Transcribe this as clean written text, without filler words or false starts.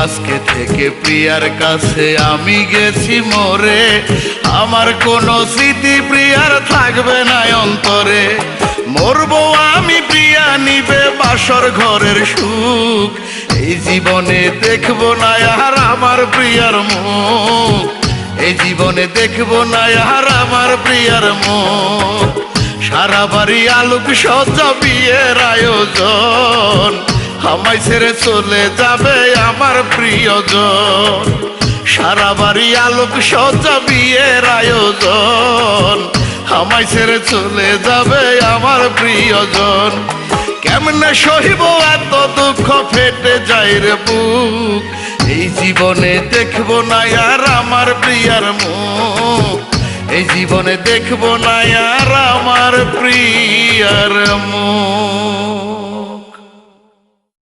আজকে থেকে প্রিয়ার কাছে আমি গেছি মরে, আমার কোনো স্মৃতি প্রিয়ার থাকবে না অন্তরে। মরবো আমি, প্রিয়া নিবে বাসর ঘরের সুখ, এই জীবনে দেখবো না আর আমার প্রিয়ার মুখ, এই জীবনে দেখবো না আর আমার প্রিয়ার মুখ। সারা বাড়ি আলোক সজ্জা বিয়ের আয়োজন, আমায় ছেড়ে চলে যাবে আমার প্রিয়জন। সারা বাড়ি আলোক সজ্জা বিয়ের আয়োজন, আমায় ছেড়ে চলে যাবে আমার প্রিয়জন। কেমনে সহিব এত দুঃখ, ফেটে যায় রে বুক, এই জীবনে দেখবো না আর আমার প্রিয়ার মুখ, এই জীবনে দেখবো না আর আমার প্রিয়ার মুখ।